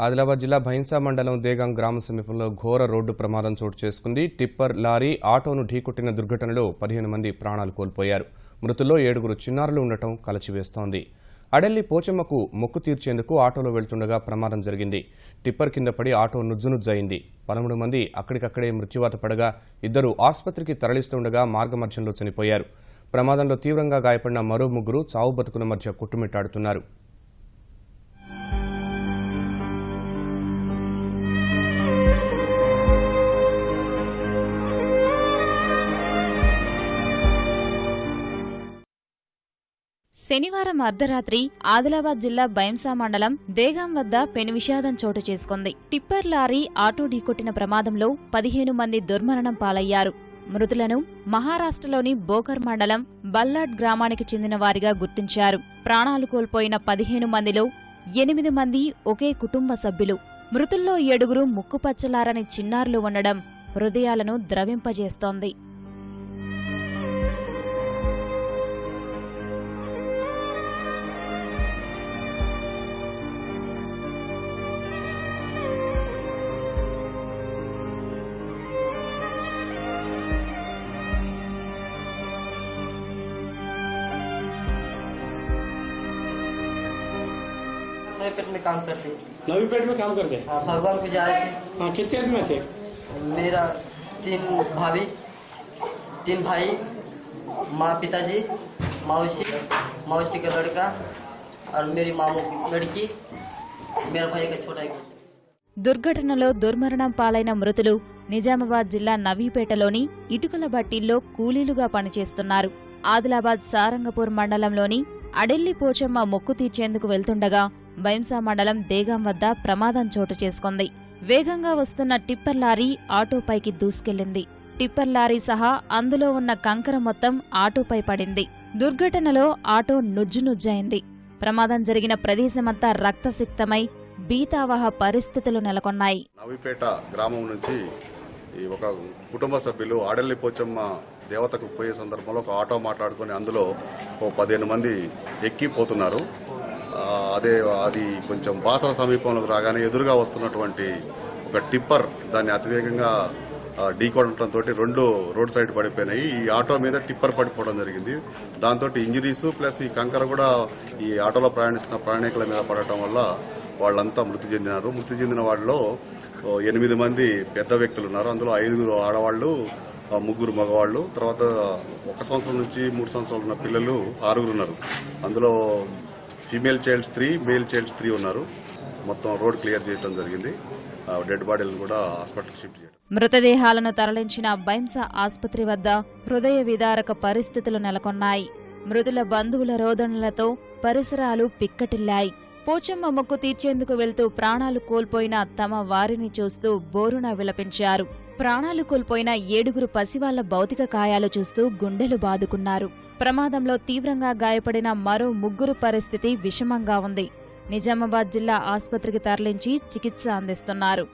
ఆదిలాబాద్ జిల్లా భైంసా మండలం దేగాం గ్రామ సమీపంలో ఘోర రోడ్డు ప్రమాదం చోటు చేసుకుంది. టిప్పర్ లారీ ఆటోను ఢీకొట్టిన దుర్ఘటనలో 15 మంది ప్రాణాలు కోల్పోయారు. మృతుల్లో 7 చిన్నారులు ఉండటం కలచివేస్తోంది. అడెల్లి పోచమ్మకు మొక్కు తీర్చేందుకు ఆటోలో వెళ్తుండగా ప్రమాదం జరిగింది. టిప్పర్ కింద పడి ఆటో నుజ్జునుజ్జయింది. 13 మంది అక్కడికక్కడే మృత్యువాత పడగా 2 ఆసుపత్రికి తరలిస్తుండగా మార్గమధ్యంలో చనిపోయారు. ప్రమాదంలో తీవ్రంగా గాయపడిన మరో 3 చావు బతుకుల మధ్య కొట్టుమిట్టాడుతున్నారు. శనివారం అర్ధరాత్రి ఆదిలాబాద్ జిల్లా భైంసా మండలం దేగాం వద్ద పెను విషాదం చోటు చేసుకుంది. టిప్పర్ లారీ ఆటో ఢీకొట్టిన ప్రమాదంలో 15 మంది దుర్మరణం పాలయ్యారు. మృతులను మహారాష్ట్రలోని బోకర్ మండలం బల్లాడ్ గ్రామానికి చెందిన వారిగా గుర్తించారు. ప్రాణాలు కోల్పోయిన 15 మందిలో 8 మంది ఒకే కుటుంబ సభ్యులు. మృతుల్లో 7 ముక్కుపచ్చలారని చిన్నారులు ఉండడం హృదయాలను ద్రవింపజేస్తోంది. नवीपेट में काम करते। नवीपेट में काम करते? हाँ, भगवान को जा रहे थे। हाँ, कितने आदमी थे? मेरा 3 भाभी, 3 भाई, माँ पिताजी, मौसी का लड़का और मेरी मामू की लड़की, मेरा भाई का छोटा एक। దుర్ఘటనలో దుర్మరణం పాలైన మృతులు నిజామాబాద్ జిల్లా నవీపేటలోని ఇటుకల బట్టీల్లో కూలీలుగా పనిచేస్తున్నారు. ఆదిలాబాద్ సారంగపూర్ మండలంలోని అడెల్లి పోచమ్మ మొక్కు తీర్చేందుకు వెళ్తుండగా భైంసా మండలం దేగాం వద్ద ప్రమాదం చోటు చేసుకుంది. వేగంగా వస్తున్న టిప్పర్ లారీ ఆటోపైకి దూసుకెళ్లింది. టిప్పర్ లారీ సహా అందులో ఉన్న కంకర మొత్తం ఆటోపై పడింది. దుర్ఘటనలో ఆటో నుజ్జునుజ్జయింది. ప్రమాదం జరిగిన ప్రదేశమంతా రక్తసిక్తమై బీతావహ పరిస్థితులు నెలకొన్నాయి. నవీపేట గ్రామం నుంచి ఒక కుటుంబ సభ్యులు అడెల్లి పోచమ్మ దేవతకు పోయే సందర్భంలో ఒక ఆటో మాట్లాడుకుని అందులో 15 మంది ఎక్కిపోతున్నారు. అది కొంచెం బాసర సమీపంలోకి రాగానే ఎదురుగా వస్తున్నటువంటి ఒక టిప్పర్ దాన్ని అతివేగంగా ఢీకొనడంతో 2 రోడ్ సైడ్ పడిపోయినాయి. ఈ ఆటో మీద టిప్పర్ పడిపోవడం జరిగింది. దాంతో ఇంజరీస్ ప్లస్ ఈ కంకర కూడా ఈ ఆటోలో ప్రయాణిస్తున్న ప్రయాణికుల మీద పడటం వల్ల వాళ్ళంతా మృతి చెందినారు. మృతి చెందిన వాళ్ళలో 8 మంది పెద్ద వ్యక్తులు ఉన్నారు. అందులో 5 ఆడవాళ్లు, 3 మగవాళ్లు, తర్వాత 1 సంవత్సరం నుంచి 3 సంవత్సరాలు ఉన్న పిల్లలు 6 ఉన్నారు. అందులో ఫీమేల్ చైల్డ్స్ 3, మేల్ చైల్డ్స్ 3 ఉన్నారు. మొత్తం రోడ్ క్లియర్ చేయడం జరిగింది. డెడ్ బాడీలను కూడా హాస్పిటల్ షిఫ్ట్ చేయడం. మృతదేహాలను తరలించిన భైంసా ఆసుపత్రి వద్ద హృదయ విదారక పరిస్థితులు నెలకొన్నాయి. మృతుల బంధువుల రోదనలతో పరిసరాలు పిక్కటిల్లాయి. పోచమ్మ మొక్కు తీర్చేందుకు వెళ్తూ ప్రాణాలు కోల్పోయిన తమ వారిని చూస్తూ బోరున విలపించారు. ప్రాణాలు కోల్పోయిన 7 పసివాళ్ల భౌతిక కాయాలు చూస్తూ గుండెలు బాదుకున్నారు. ప్రమాదంలో తీవ్రంగా గాయపడిన మరో 3 పరిస్థితి విషమంగా ఉంది. నిజామాబాద్ జిల్లా ఆసుపత్రికి తరలించి చికిత్స అందిస్తున్నారు.